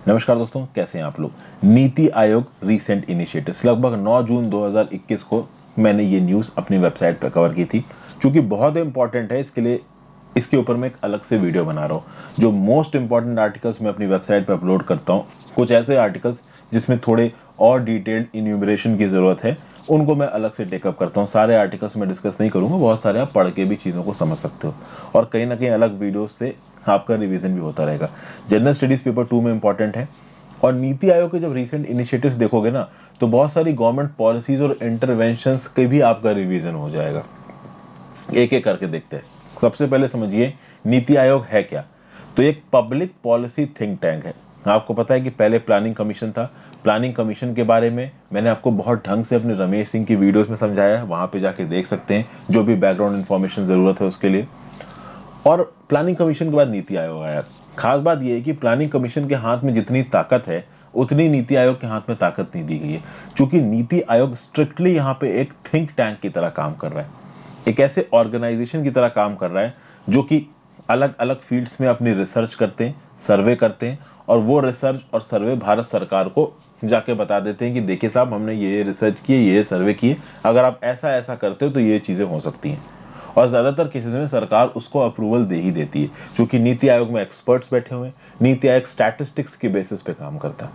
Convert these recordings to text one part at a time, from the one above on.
नमस्कार दोस्तों, कैसे हैं आप लोग। नीति आयोग रीसेंट इनिशिएटिव्स लगभग 9 जून 2021 को मैंने ये न्यूज़ अपनी वेबसाइट पर कवर की थी। क्योंकि बहुत इंपॉर्टेंट है, इसके लिए इसके ऊपर मैं एक अलग से वीडियो बना रहा हूँ। जो मोस्ट इंपॉर्टेंट आर्टिकल्स मैं अपनी वेबसाइट पर अपलोड करता हूँ, कुछ ऐसे आर्टिकल्स जिसमें थोड़े और डिटेल्ड इन्यूमरेशन की ज़रूरत है, उनको मैं अलग से टेकअप करता हूँ। सारे आर्टिकल्स मैं डिस्कस नहीं करूँगा, बहुत सारे आप पढ़ के भी चीज़ों को समझ सकते हो और कहीं ना कहीं अलग वीडियोस से आपका रिवीजन भी होता रहेगा। जनरल स्टडीज़ पेपर 2 में इंपॉर्टेंट है। और नीति आयोग के जब रीसेंट इनिशिएटिव्स देखोगे ना, तो बहुत सारी गवर्नमेंट पॉलिसीज और इंटरवेंशंस के भी आपका रिवीजन हो जाएगा। एक एक करके देखते हैं। सबसे पहले समझिए नीति आयोग है क्या। तो एक पब्लिक पॉलिसी थिंक टैंक है। आपको पता है कि पहले प्लानिंग कमीशन था। प्लानिंग कमीशन के बारे में मैंने आपको बहुत ढंग से अपने रमेश सिंह की वीडियोस में समझाया है, वहां पे जाके देख सकते हैं, जो भी बैकग्राउंड इन्फॉर्मेशन जरूरत है उसके लिए। और प्लानिंग कमीशन के बाद नीति आयोग आया। खास बात यह है कि प्लानिंग कमीशन के हाथ में जितनी ताकत है, उतनी नीति आयोग के हाथ में ताकत नहीं दी गई है। क्योंकि नीति आयोग स्ट्रिक्टली यहाँ पे एक थिंक टैंक की तरह काम कर रहा है, एक ऐसे ऑर्गेनाइजेशन की तरह काम कर रहा है जो कि अलग अलग फील्ड्स में अपनी रिसर्च करते हैं, सर्वे करते हैं, और वो रिसर्च और सर्वे भारत सरकार को जाके बता देते हैं कि देखिए साहब, हमने ये रिसर्च किए, ये सर्वे किए, अगर आप ऐसा ऐसा करते हो तो ये चीज़ें हो सकती हैं। और ज़्यादातर केसेस में सरकार उसको अप्रूवल दे ही देती है, क्योंकि नीति आयोग में एक्सपर्ट्स बैठे हुए हैं। नीति आयोग स्टैटिस्टिक्स के बेसिस पे काम करता है।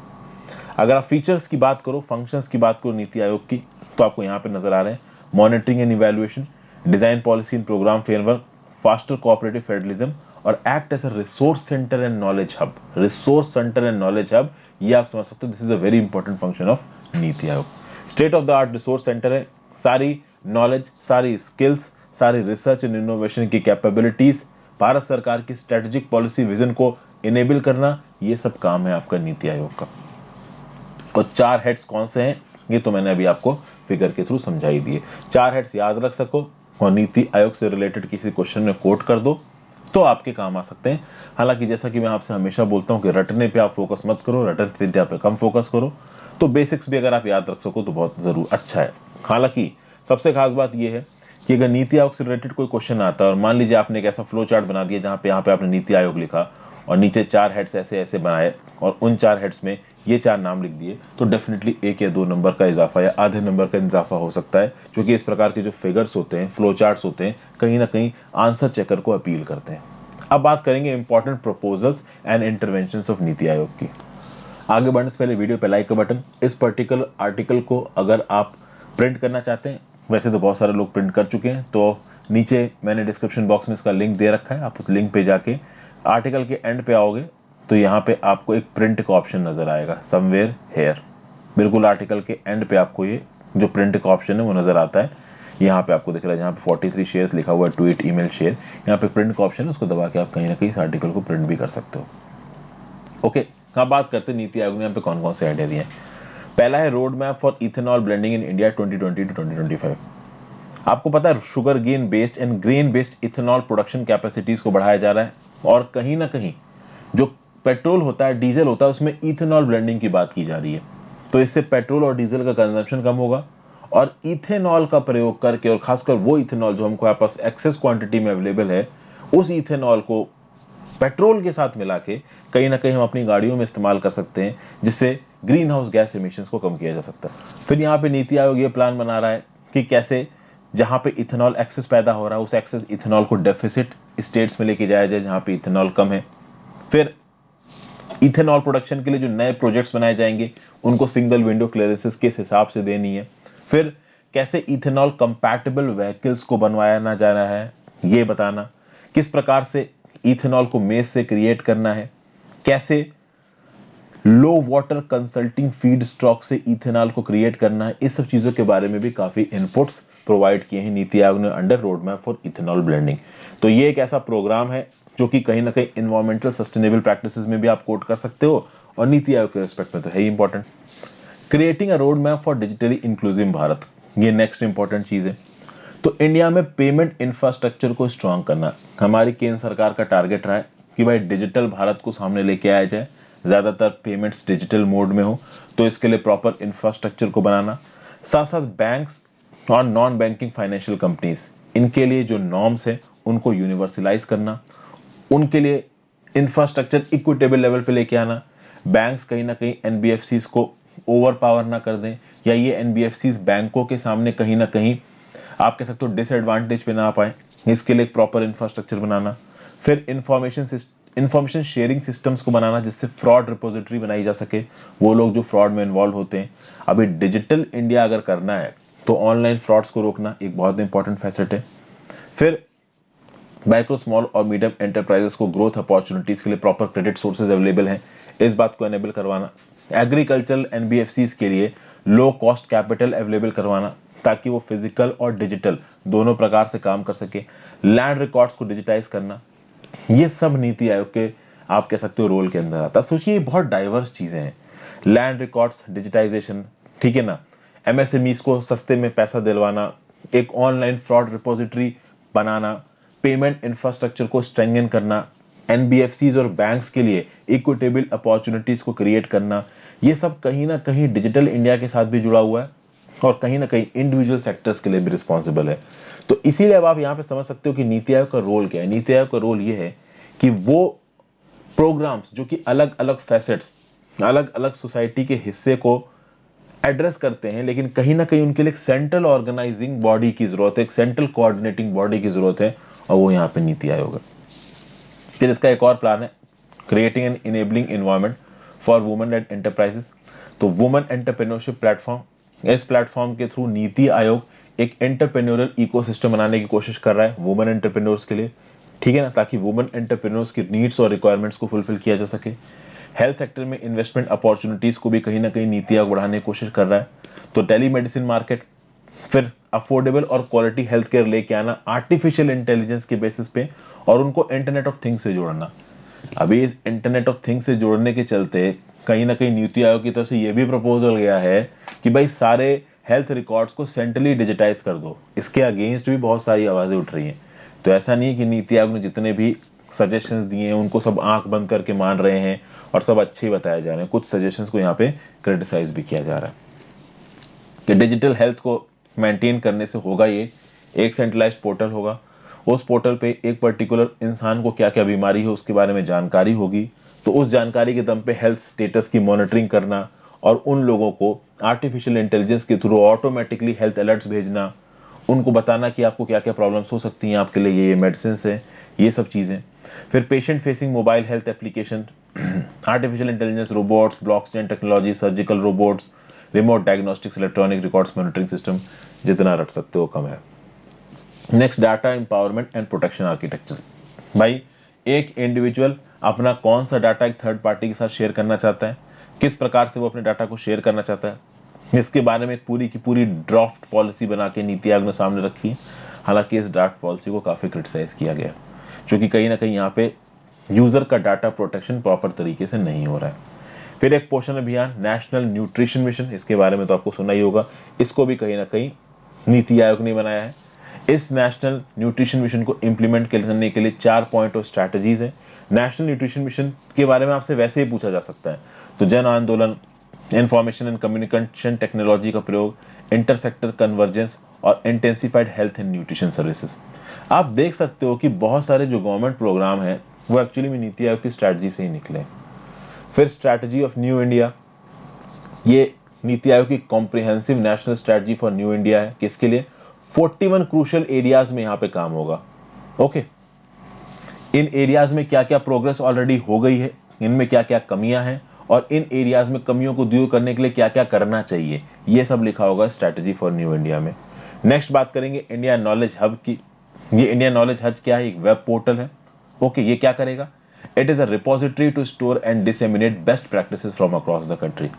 अगर आप फीचर्स की बात करो, फंक्शंस की बात करो नीति आयोग की, तो आपको यहाँ पे नजर आ रहे हैं: monitoring and evaluation, design policy and programme framework, faster cooperative federalism, और act as a resource centre and knowledge hub. Resource centre and knowledge hub, ये आप समझ सकते हो, this is a very important function of NITI Aayog. State of the art resource centre है। सारी knowledge, सारी skills, सारी रिसर्च एंड इनोवेशन की कैपेबिलिटीज, भारत सरकार की स्ट्रेटेजिक पॉलिसी विजन को इनेबल करना, ये सब काम है आपका नीति आयोग का। और 4 हेड्स कौन से हैं, ये तो मैंने अभी आपको फिगर के थ्रू समझा ही दिए। 4 हेड्स याद रख सको और नीति आयोग से रिलेटेड किसी क्वेश्चन में कोट कर दो तो आपके काम आ सकते हैं। हालांकि जैसा कि मैं आपसे हमेशा बोलता हूं कि रटने पे आप फोकस मत करो, रटन विद्या पे कम फोकस करो। तो बेसिक्स भी अगर आप याद रख सको तो बहुत जरूर अच्छा है। हालांकि सबसे खास बात यह है कि अगर नीति आयोग से रिलेटेड कोई क्वेश्चन आता है और मान लीजिए आपने एक ऐसा फ्लो चार्ट बना दिया जहां पे यहाँ पे आपने नीति आयोग लिखा और नीचे 4 हेड्स ऐसे ऐसे बनाए और उन 4 हेड्स में ये 4 नाम लिख दिए, तो डेफिनेटली 1 या 2 नंबर का इजाफा या आधे नंबर का इजाफा हो सकता है। क्योंकि इस प्रकार के जो फिगर्स होते हैं, फ्लो चार्ट्स होते हैं, कहीं ना कहीं आंसर चेकर को अपील करते हैं। अब बात करेंगे important proposals and interventions of NITI आयोग की। आगे बढ़ने से पहले वीडियो पे लाइक का बटन। इस पर्टिकुलर आर्टिकल को अगर आप प्रिंट करना चाहते हैं, वैसे तो बहुत सारे लोग प्रिंट कर चुके हैं, तो नीचे मैंने डिस्क्रिप्शन बॉक्स में इसका लिंक दे रखा है। आप उस लिंक पे जाके आर्टिकल के एंड पे आओगे तो यहाँ पे आपको एक प्रिंट का ऑप्शन नजर आएगा, समवेयर हेयर। बिल्कुल आर्टिकल के एंड पे आपको ये जो प्रिंट का ऑप्शन है वो नजर आता है। यहाँ पे आपको दिख रहा है, जहाँ पे 43 शेयर्स लिखा हुआ है, ट्वीट, ईमेल, शेयर, यहाँ पे प्रिंट का ऑप्शन है, उसको दबा के आप कहीं ना कहीं इस आर्टिकल को प्रिंट भी कर सकते हो। ओके, अब बात करते हैं नीति आयोग ने यहाँ पे कौन कौन से आइडिया दिए हैं। पहला है road map for ethanol blending in India 2020 to 2025। आपको पता है sugar cane based and grain based ethanol production capacities को बढ़ाया जा रहा है, और कहीं ना कहीं जो पेट्रोल होता है, डीजल होता है, उसमें इथेनॉल ब्लेंडिंग की बात की जा रही है। तो इससे पेट्रोल और डीजल का कंजम्पशन कम होगा, और इथेनॉल का प्रयोग करके, और खासकर वो इथेनॉल जो हमको पास एक्सेस क्वांटिटी में अवेलेबल है, उस इथेनॉल को पेट्रोल के साथ मिला के कहीं ना कहीं हम अपनी गाड़ियों में इस्तेमाल कर सकते हैं, जिससे ग्रीन हाउस गैस एमिशंस को कम किया जा सकता है। फिर यहाँ पे नीति आयोग ये प्लान बना रहा है कि कैसे जहां पे इथेनॉल एक्सेस पैदा हो रहा है, उस एक्सेस इथेनॉल को डेफिसिट स्टेट्स में लेके जाया जाए जहां पे इथेनॉल कम है। फिर इथेनॉल प्रोडक्शन के लिए जो नए प्रोजेक्ट्स बनाए जाएंगे, उनको सिंगल विंडो क्लियरेंसेस किस हिसाब से देनी है। फिर कैसे इथेनॉल कंपैटिबल व्हीकल्स को बनवाया जा रहा है, ये बताना। किस प्रकार से इथेनॉल को मेस से क्रिएट करना है, कैसे लो वाटर कंसल्टिंग फीड स्टॉक से इथेनॉल को क्रिएट करना है। इस सब चीजों के बारे में भी काफी इनपुट्स प्रोवाइड किए हैं नीति आयोग ने under road map for ethanol blending. तो ये एक ऐसा प्रोग्राम है जो कि कहीं ना कहीं इन्वायरमेंटल सस्टेनेबल प्रैक्टिसेस में भी आप कोट कर सकते हो, और नीति आयोग के रिस्पेक्ट में तो है ही important. Creating a road map for digitally inclusive Bharat, ये नेक्स्ट इंपॉर्टेंट चीज है। तो इंडिया में पेमेंट इंफ्रास्ट्रक्चर को स्ट्रांग करना हमारी केंद्र सरकार का टारगेट रहा है कि भाई डिजिटल भारत को सामने लेके आया जाए, ज्यादातर पेमेंट्स डिजिटल मोड में हो। तो इसके लिए प्रॉपर इंफ्रास्ट्रक्चर को बनाना, साथ साथ बैंक्स और नॉन बैंकिंग फाइनेंशियल कंपनीज, इनके लिए जो नॉर्म्स है उनको यूनिवर्सलाइज करना, उनके लिए इंफ्रास्ट्रक्चर इक्विटेबल लेवल पे लेके आना, बैंक्स कहीं ना कहीं एनबीएफसीज को ओवर पावर ना कर दें, या ये एनबीएफसीज बैंकों के सामने कहीं ना कहीं आप कह सकते हो डिसएडवांटेज पे ना आ पाए, इसके लिए एक प्रॉपर इंफ्रास्ट्रक्चर बनाना। फिर इंफॉर्मेशन शेयरिंग सिस्टम्स को बनाना जिससे फ्रॉड रिपोजिटरी बनाई जा सके, वो लोग जो फ्रॉड में इन्वॉल्व होते हैं। अभी डिजिटल इंडिया अगर करना है तो ऑनलाइन फ्रॉड्स को रोकना एक बहुत इंपॉर्टेंट फैसेट है। फिर माइक्रो स्मॉल और मीडियम एंटरप्राइजेस को ग्रोथ अपॉर्चुनिटीज के लिए प्रॉपर क्रेडिट सोर्सेज अवेलेबल हैं, इस बात को एनेबल करवाना। एग्रीकल्चरल एनबीएफसीज के लिए लो कॉस्ट कैपिटल अवेलेबल करवाना ताकि वो फिजिकल और डिजिटल दोनों प्रकार से काम कर सके। लैंड रिकॉर्ड्स को डिजिटाइज करना, ये सब नीति आयोग के आप कह सकते हो रोल के अंदर आता है। सोचिए ये बहुत डाइवर्स चीजें हैं, लैंड रिकॉर्ड्स डिजिटाइजेशन, ठीक है ना, एमएसएमईज को सस्ते में पैसा दिलवाना, एक ऑनलाइन फ्रॉड रिपोजिटरी बनाना, पेमेंट इंफ्रास्ट्रक्चर को स्ट्रेंथन करना, एनबीएफसीज और बैंक्स के लिए इक्विटेबल अपॉर्चुनिटीज को क्रिएट करना, ये सब कहीं ना कहीं डिजिटल इंडिया के साथ भी जुड़ा हुआ है और कहीं ना कहीं इंडिविजुअल सेक्टर्स के लिए भी रिस्पॉन्सिबल है। तो इसीलिए अब आप यहाँ पे समझ सकते हो कि नीति आयोग का रोल क्या है। नीति आयोग का रोल ये है कि वो प्रोग्राम्स जो कि अलग अलग फैसेट्स, अलग अलग सोसाइटी के हिस्से को एड्रेस करते हैं, लेकिन कहीं ना कहीं उनके लिए एक सेंट्रल ऑर्गेनाइजिंग बॉडी की जरूरत है, एक सेंट्रल कोऑर्डिनेटिंग बॉडी की जरूरत है, और वो यहाँ पे नीति आयोग है। फिर इसका एक और प्लान है, creating an enabling environment for women and enterprises. तो वुमेन एंटरप्रेन्योरशिप प्लेटफॉर्म, इस प्लेटफॉर्म के थ्रू नीति आयोग एक एंटरप्रेन्योरल इकोसिस्टम बनाने की कोशिश कर रहा है वुमेन एंटरप्रेन्योर्स के लिए, ठीक है ना, ताकि वुमेन एंटरप्रेन्योर्स की नीड्स और रिक्वायरमेंट्स को फुलफिल किया जा सके। हेल्थ सेक्टर में इन्वेस्टमेंट अपॉर्चुनिटीज को भी कहीं ना कहीं नीति आयोग बढ़ाने की कोशिश कर रहा है। तो टेली मेडिसिन मार्केट, फिर अफोर्डेबल और क्वालिटी हेल्थ केयर लेके आना आर्टिफिशियल इंटेलिजेंस के बेसिस पे, और उनको इंटरनेट ऑफ थिंग्स से जोड़ना। अभी इस इंटरनेट ऑफ थिंग्स से जोड़ने के चलते कहीं ना कहीं नीति आयोग की तरफ से ये भी प्रपोजल गया है कि भाई सारे हेल्थ रिकॉर्ड्स को सेंट्रली डिजिटाइज कर दो। इसके अगेंस्ट भी बहुत सारी आवाजें उठ रही हैं। तो ऐसा नहीं है कि नीति आयोग ने जितने भी सजेशंस दिए हैं उनको सब आंख बंद करके मान रहे हैं और सब अच्छे ही बताए जा रहे हैं। कुछ सजेशंस को यहाँ पे क्रिटिसाइज भी किया जा रहा है कि डिजिटल हेल्थ को मेंटेन करने से होगा ये, एक सेंट्रलाइज्ड पोर्टल होगा, उस पोर्टल पे एक पर्टिकुलर इंसान को क्या क्या बीमारी है उसके बारे में जानकारी होगी, तो उस जानकारी के दम पे हेल्थ स्टेटस की मॉनिटरिंग करना और उन लोगों को आर्टिफिशियल इंटेलिजेंस के थ्रू ऑटोमेटिकली हेल्थ अलर्ट्स भेजना, उनको बताना कि आपको क्या क्या प्रॉब्लम्स हो सकती हैं, आपके लिए ये मेडिसिन है, ये सब चीज़ें। फिर patient facing mobile health application, artificial intelligence robots, blockchain technology, surgical robots, remote diagnostics, electronic records monitoring system, जितना रट सकते हो कम है। Next, data empowerment and protection architecture. भाई एक इंडिविजुअल अपना कौन सा डाटा एक थर्ड पार्टी के साथ शेयर करना चाहता है, किस प्रकार से वो अपने डाटा को शेयर करना चाहता है, इसके बारे में एक पूरी की पूरी ड्राफ्ट पॉलिसी बना के नीति आयोग ने सामने रखी है। हालांकि इस ड्राफ्ट पॉलिसी को काफ़ी क्रिटिसाइज किया गया क्योंकि कहीं ना कहीं यहाँ पे यूज़र का डाटा प्रोटेक्शन प्रॉपर तरीके से नहीं हो रहा है। फिर एक पोषण अभियान, नेशनल न्यूट्रिशन मिशन, इसके बारे में तो आपको सुना ही होगा, इसको भी कहीं ना कहीं नीति आयोग ने बनाया है। इस नेशनल न्यूट्रिशन मिशन को इम्प्लीमेंट करने के लिए 4 पॉइंट और स्ट्रैटेजीज हैं। नेशनल न्यूट्रिशन मिशन के बारे में आपसे वैसे ही पूछा जा सकता है, तो जन आंदोलन, इंफॉर्मेशन एंड कम्युनिकेशन टेक्नोलॉजी का प्रयोग, इंटरसेक्टर कन्वर्जेंस और intensified health and nutrition services. आप देख सकते हो कि बहुत सारे जो गवर्नमेंट प्रोग्राम है वो एक्चुअली में नीति आयोग की स्ट्रैटेजी से ही निकले। फिर स्ट्रैटेजी ऑफ न्यू इंडिया, ये नीति आयोग की comprehensive national strategy for new India है, किसके लिए, 41 क्रूशियल एरियाज में यहाँ पे काम होगा। ओके, इन एरियाज में क्या क्या प्रोग्रेस ऑलरेडी हो गई है, इनमें क्या क्या कमियां हैं, और इन एरियाज में कमियों को दूर करने के लिए क्या क्या करना चाहिए, ये सब लिखा होगा स्ट्रैटेजी फॉर न्यू इंडिया में। नेक्स्ट बात करेंगे इंडिया नॉलेज हब की। ये इंडिया नॉलेज हब क्या है, एक वेब पोर्टल है। ओके, ये क्या करेगा, it is a repository to store and disseminate best practices from across the country.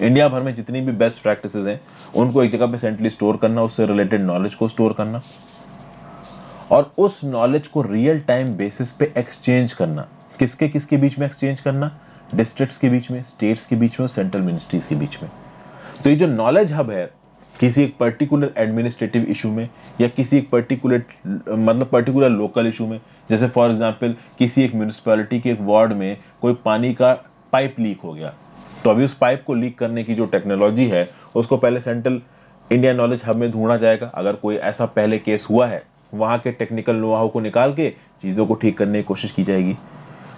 India भर में जितनी भी बेस्ट प्रैक्टिसेस हैं उनको एक जगह पे सेंट्रली स्टोर करना, उससे रिलेटेड नॉलेज को स्टोर करना और उस नॉलेज को रियल टाइम बेसिस पे एक्सचेंज करना। किसके किसके बीच में एक्सचेंज करना, डिस्ट्रिक्ट्स के बीच में, स्टेट्स के बीच में और सेंट्रल मिनिस्ट्रीज के बीच में। तो ये जो नॉलेज हब है किसी एक पर्टिकुलर एडमिनिस्ट्रेटिव इशू में या किसी एक पर्टिकुलर लोकल इशू में, जैसे फॉर एग्जांपल किसी एक म्यूनिसिपैलिटी के एक वार्ड में कोई पानी का पाइप लीक हो गया, तो अभी उस पाइप को लीक करने की जो टेक्नोलॉजी है उसको पहले सेंट्रल इंडिया नॉलेज हब में ढूंढा जाएगा। अगर कोई ऐसा पहले केस हुआ है, वहां के टेक्निकल नो हाउ को निकाल के चीजों को ठीक करने की कोशिश की जाएगी।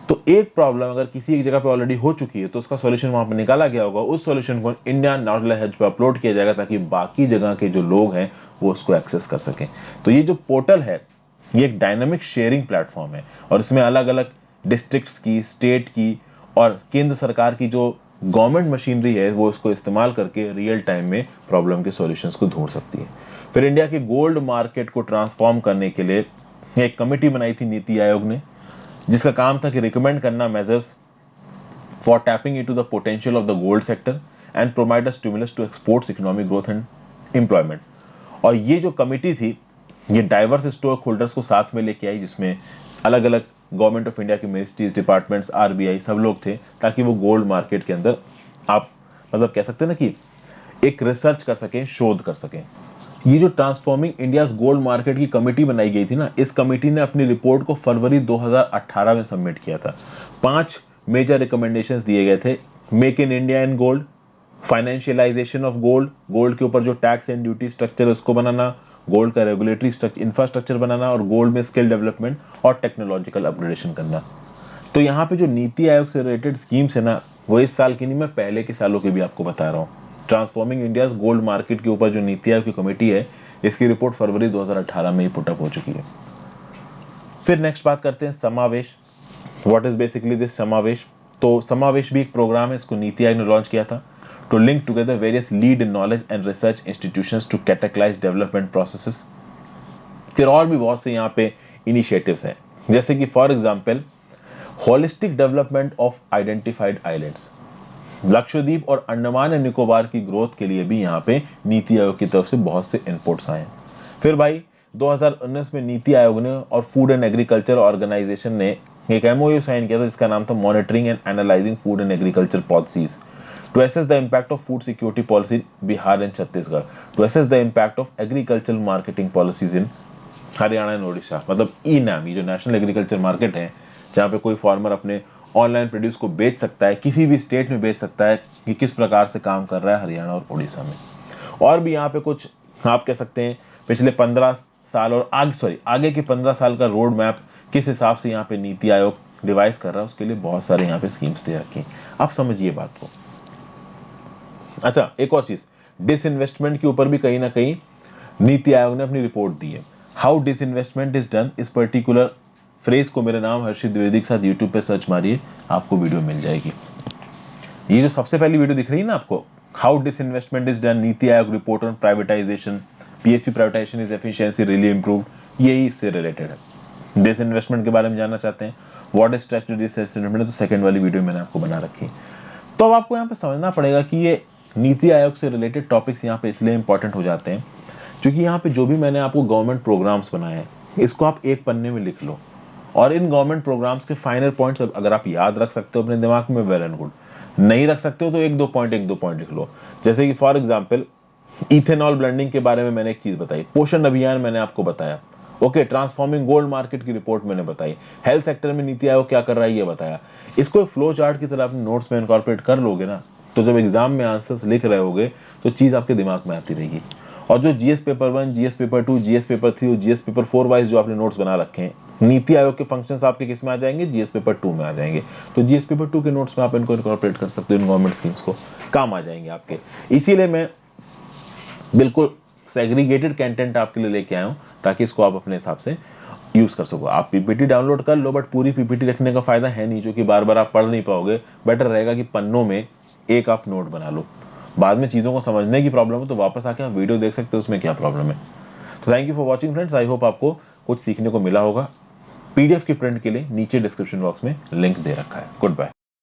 तो एक प्रॉब्लम अगर किसी एक जगह पे ऑलरेडी हो चुकी है तो उसका सॉल्यूशन वहां पर निकाला गया होगा, उस सॉल्यूशन को इंडिया नॉलेज हब पे अपलोड किया जाएगा ताकि बाकी जगह के जो लोग हैं वो उसको एक्सेस कर सकें। तो ये जो पोर्टल है ये एक डायनामिक शेयरिंग प्लेटफॉर्म है और इसमें अलग अलग डिस्ट्रिक्ट्स की, स्टेट की और केंद्र सरकार की जो गवर्नमेंट मशीनरी है वो इसको इस्तेमाल करके रियल टाइम में प्रॉब्लम के सॉल्यूशंस को ढूंढ सकती है। फिर इंडिया के गोल्ड मार्केट को ट्रांसफॉर्म करने के लिए एक कमेटी बनाई थी नीति आयोग ने, जिसका काम था कि रिकमेंड करना measures for tapping into the potential of the gold sector and provide a stimulus to exports, economic growth and employment. और ये जो कमेटी थी ये डाइवर्स स्टॉक होल्डर्स को साथ में लेके आई, जिसमें अलग अलग गवर्नमेंट ऑफ इंडिया के मिनिस्ट्रीज, डिपार्टमेंट्स, आरबीआई सब लोग थे, ताकि वो गोल्ड मार्केट के अंदर आप मतलब कह सकते हैं ना कि एक रिसर्च कर सकें, शोध कर सकें। ये जो ट्रांसफॉर्मिंग इंडियाज गोल्ड मार्केट की कमेटी बनाई गई थी ना, इस कमेटी ने अपनी रिपोर्ट को फरवरी 2018 में सबमिट किया था। 5 मेजर रिकमेंडेशंस दिए गए थे। Make in India in gold, financialisation of gold, gold के ऊपर जो टैक्स एंड ड्यूटी स्ट्रक्चर है उसको बनाना, गोल्ड का रेगुलेटरी इंफ्रास्ट्रक्चर बनाना और गोल्ड में स्किल डेवलपमेंट और टेक्नोलॉजिकल अपग्रेडेशन करना। तो यहाँ पे जो नीति आयोग से रिलेटेड स्कीम्स है ना, वो इस साल की नहीं, मैं पहले के सालों की भी आपको बता रहा हूँ। ट्रांसफॉर्मिंग इंडियाज गोल्ड मार्केट के ऊपर जो नीति आयोग की कमेटी है, इसकी रिपोर्ट फरवरी 2018 में ही पुटअप हो चुकी है। फिर नेक्स्ट बात करते हैं समावेश। व्हाट इज बेसिकली दिस समावेश? तो समावेश भी एक प्रोग्राम है, इसको नीति आयोग ने लॉन्च किया था to link together various lead knowledge and research institutions to categorise development processes. फिर और भी बहुत से यहाँ पे इनिशिएटिव्स हैं, जैसे कि for example holistic development of identified islands. Lakshadweep और अंडमान एंड निकोबार की ग्रोथ के लिए भी यहाँ पे नीति आयोग की तरफ से बहुत से इनपुट्स आए हैं। फिर भाई 2019 में नीति आयोग ने और फूड एंड एग्रीकल्चर ऑर्गेनाइजेशन ने एक एमओयू साइन किया था जिसका नाम था monitoring and analysing food and agriculture policies to assess the impact of food security policy Bihar and Chhattisgarh, to assess the impact of agriculture marketing policies in Haryana and Odisha. मतलब e NAM, ये जो नेशनल एग्रीकल्चर मार्केट है जहाँ पे कोई farmer अपने online produce को बेच सकता है, किसी भी स्टेट में बेच सकता है, कि किस प्रकार से काम कर रहा है हरियाणा और उड़ीसा में। और भी यहाँ पे कुछ आप कह सकते हैं पिछले 15 साल और आगे के 15 साल का रोड मैप किस हिसाब से यहाँ पे नीति आयोग डिवाइस कर रहा है, उसके लिए बहुत सारे यहाँ पे स्कीम्स दे रखी हैं। आप समझिए बात को। अच्छा, एक और चीज, डिसइन्वेस्टमेंट के ऊपर भी कहीं ना कहीं नीति आयोग ने अपनी रिपोर्ट दी है। हाउ डिसइन्वेस्टमेंट इज डन, इस पर्टिकुलर फ्रेज को मेरे नाम हर्षित द्विवेदी के साथ यूट्यूब पे सर्च मारिए, आपको वीडियो मिल जाएगी। ये जो सबसे पहली वीडियो दिख रही है ना आपको, how disinvestment is done, NITI Aayog report on privatisation, PSU privatisation is efficiency really improved, यही इससे रिलेटेड है। डिसइन्वेस्टमेंट के बारे में जानना चाहते हैं, व्हाट इज स्ट्रेटजी डिसइन्वेस्टमेंट, तो सेकंड वाली वीडियो मैंने आपको बना रखी है। तो अब आपको यहाँ पे समझना पड़ेगा कि ये नीति आयोग से रिलेटेड टॉपिक्स यहाँ पे इसलिए इंपॉर्टेंट हो जाते हैं क्योंकि यहाँ पे जो भी मैंने आपको गवर्नमेंट प्रोग्राम्स बनाए हैं, इसको आप एक पन्ने में लिख लो और इन गवर्नमेंट प्रोग्राम्स के फाइनल पॉइंट्स अगर आप याद रख सकते हो अपने दिमाग में, वेल एंड गुड। नहीं रख सकते हो तो एक दो पॉइंट लिख लो। जैसे कि फॉर एग्जाम्पल इथेनॉल ब्लेंडिंग के बारे में मैंने एक चीज बताई, पोषण अभियान मैंने आपको बताया, ओके, ट्रांसफॉर्मिंग गोल्ड मार्केट की रिपोर्ट मैंने बताई, हेल्थ सेक्टर में नीति आयोग क्या कर रहा है ये बताया। इसको एक फ्लो चार्ट की तरह अपने नोट्स में इनकॉर्पोरेट कर लोगे ना, तो जब एग्जाम में आंसर्स लिख रहे होगे तो चीज आपके दिमाग में आती रहेगी। और जो GS paper 1, GS paper 2, GS paper 3 और जीएस पेपर 4 वाइज जो आपने नोट्स बना रखे हैं, नीति आयोग के फंक्शंस आपके किस में आ जाएंगे, जीएस पेपर 2 में आ जाएंगे। तो जीएस पेपर 2 के नोट्स में आप इनको इनकॉर्पोरेट कर सकते हो, इन गवर्नमेंट स्कीम्स को, काम आ जाएंगे आपके। इसीलिए मैं बिल्कुल सेग्रीगेटेड कंटेंट आपके लिए लेके आया हूं ताकि इसको आप अपने हिसाब से यूज कर सको। आप पीपीटी डाउनलोड कर लो, बट पूरी पीपीटी रखने का फायदा है नहीं, जो कि बार बार आप पढ़ नहीं पाओगे। बेटर रहेगा कि पन्नों में एक आप नोट बना लो, बाद में चीज़ों को समझने की प्रॉब्लम हो तो वापस आके आप वीडियो देख सकते हो, उसमें क्या प्रॉब्लम है। तो thank you for watching friends, I hope आपको कुछ सीखने को मिला होगा। पीडीएफ की प्रिंट के लिए नीचे डिस्क्रिप्शन बॉक्स में लिंक दे रखा है। Good bye.